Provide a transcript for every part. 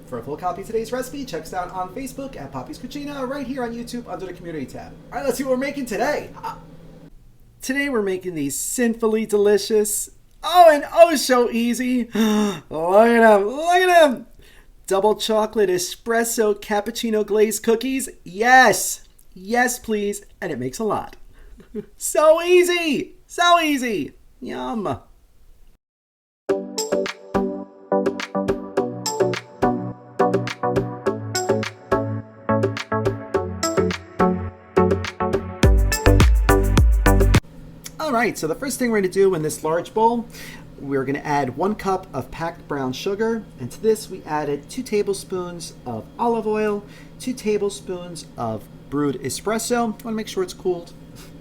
For a full copy of today's recipe, check us out on Facebook at Poppy's Cucina, or right here on YouTube under the Community tab. All right, let's see what we're making today. Today we're making these sinfully delicious, and so easy. Look at them, look at them. Double chocolate espresso cappuccino glazed cookies. Yes, yes please, and it makes a lot. So easy, so easy. Yum. Alright, so the first thing we're going to do in this large bowl, we're going to add 1 cup of packed brown sugar, and to this we added 2 tablespoons of olive oil, 2 tablespoons of brewed espresso. Want to make sure it's cooled.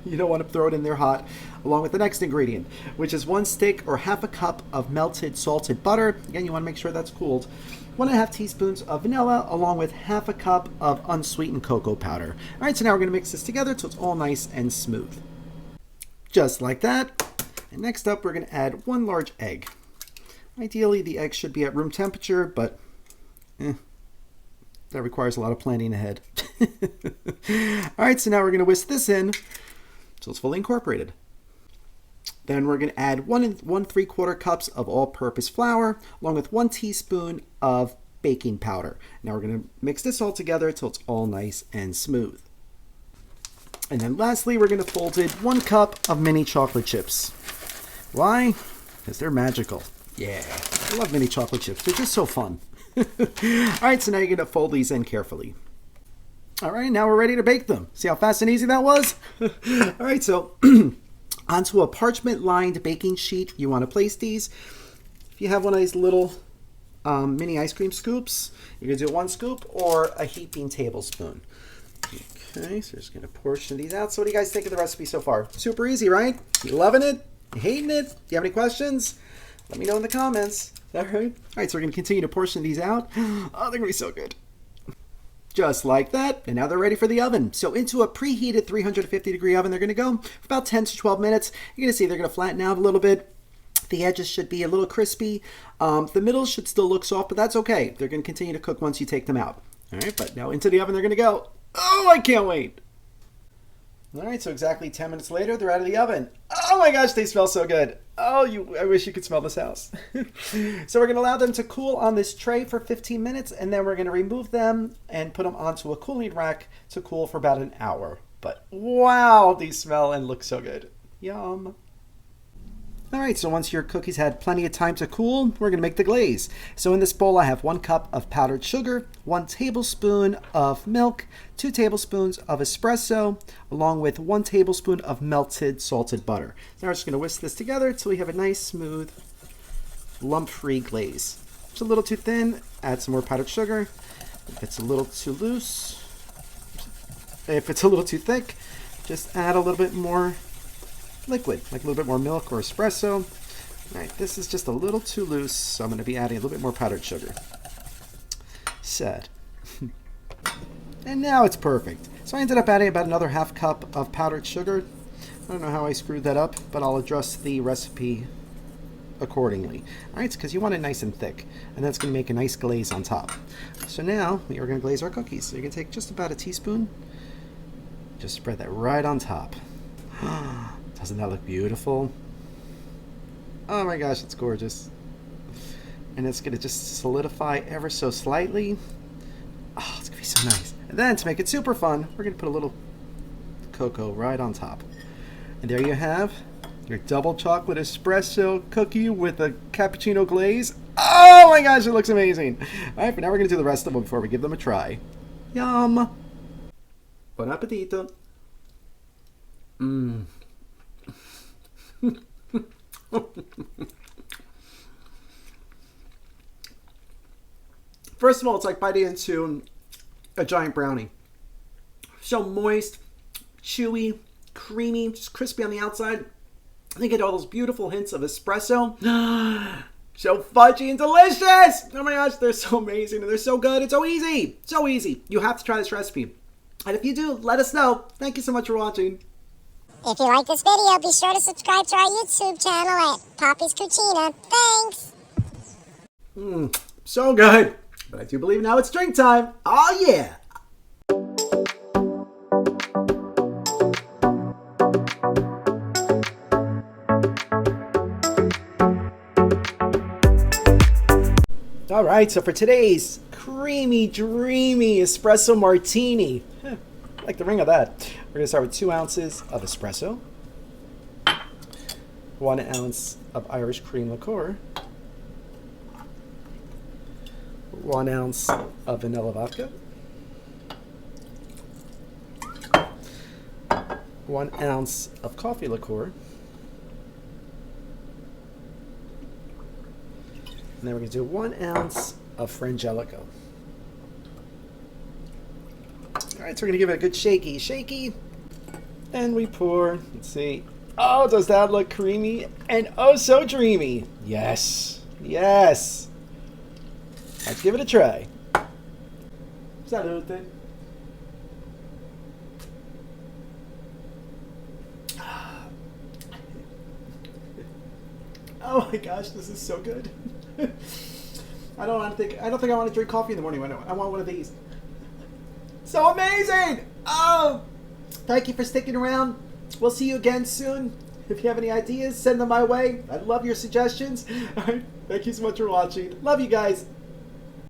You don't want to throw it in there hot. Along with the next ingredient, which is 1 stick or half a cup of melted salted butter. Again, you want to make sure that's cooled. 1.5 teaspoons of vanilla, along with half a cup of unsweetened cocoa powder. Alright, so now we're going to mix this together till it's all nice and smooth. Just like that. And next up, we're going to add 1 large egg. Ideally, the egg should be at room temperature, but that requires a lot of planning ahead. Alright, so now we're going to whisk this in until it's fully incorporated. Then we're going to add 1 3/4 cups of all-purpose flour, along with 1 teaspoon of baking powder. Now we're going to mix this all together until it's all nice and smooth. And then lastly, we're going to fold in 1 cup of mini chocolate chips. Why? Because they're magical. Yeah, I love mini chocolate chips. They're just so fun. Alright, so now you're going to fold these in carefully. Alright, now we're ready to bake them. See how fast and easy that was? Alright, so onto a parchment-lined baking sheet, you want to place these. If you have one of these little mini ice cream scoops, you can do 1 scoop or a heaping tablespoon. Okay, so just going to portion these out. So what do you guys think of the recipe so far? Super easy, right? You loving it? You hating it? Do you have any questions? Let me know in the comments. All right. All right, so we're going to continue to portion these out. Oh, they're going to be so good. Just like that. And now they're ready for the oven. So into a preheated 350-degree oven, they're going to go for about 10 to 12 minutes. You're going to see they're going to flatten out a little bit. The edges should be a little crispy. The middle should still look soft, but that's okay. They're going to continue to cook once you take them out. All right, but now into the oven they're going to go. Oh, I can't wait. All right, so exactly 10 minutes later, they're out of the oven. Oh my gosh, they smell so good. Oh, I wish you could smell this house. So we're going to allow them to cool on this tray for 15 minutes, and then we're going to remove them and put them onto a cooling rack to cool for about an hour. But wow, these smell and look so good. Yum. All right, so once your cookies had plenty of time to cool, we're going to make the glaze. So in this bowl, I have 1 cup of powdered sugar, 1 tablespoon of milk, 2 tablespoons of espresso, along with 1 tablespoon of melted salted butter. Now we're just going to whisk this together until we have a nice, smooth, lump-free glaze. If it's a little too thin, add some more powdered sugar. If it's a little too loose, if it's a little too thick, just add a little bit more liquid, like a little bit more milk or espresso. All right, this is just a little too loose, so I'm going to be adding a little bit more powdered sugar. Sad. And now it's perfect. So I ended up adding about another half cup of powdered sugar. I don't know how I screwed that up, but I'll adjust the recipe accordingly. All right, it's because you want it nice and thick, and that's going to make a nice glaze on top. So now we are going to glaze our cookies. So you can take just about a teaspoon, just spread that right on top. Doesn't that look beautiful? Oh my gosh, it's gorgeous. And it's going to just solidify ever so slightly. Oh, it's going to be so nice. And then to make it super fun, we're going to put a little cocoa right on top. And there you have your double chocolate espresso cookie with a cappuccino glaze. Oh my gosh, it looks amazing. All right, but now we're going to do the rest of them before we give them a try. Yum. Buon appetito. Mmm. First of all, it's like biting into a giant brownie. So moist, chewy, creamy, just crispy on the outside. And you get all those beautiful hints of espresso. So fudgy and delicious! Oh my gosh, they're so amazing and they're so good. It's so easy. So easy. You have to try this recipe. And if you do, let us know. Thank you so much for watching. If you like this video, be sure to subscribe to our YouTube channel at Poppy's Cucina. Thanks! So good. But I do believe now it's drink time. Oh, yeah. All right, so for today's creamy, dreamy espresso martini, I like the ring of that. We're going to start with 2 ounces of espresso, 1 ounce of Irish cream liqueur, 1 ounce of vanilla vodka, 1 ounce of coffee liqueur, and then we're going to do 1 ounce of Frangelico. All right, so we're going to give it a good shaky. And we pour. Let's see. Oh, does that look creamy and oh so dreamy? Yes. Let's give it a try. Salute. Oh my gosh, this is so good. I don't think I want to drink coffee in the morning. I want one of these. So amazing! Oh, thank you for sticking around. We'll see you again soon. If you have any ideas, send them my way. I'd love your suggestions. All right, thank you so much for watching. Love you guys.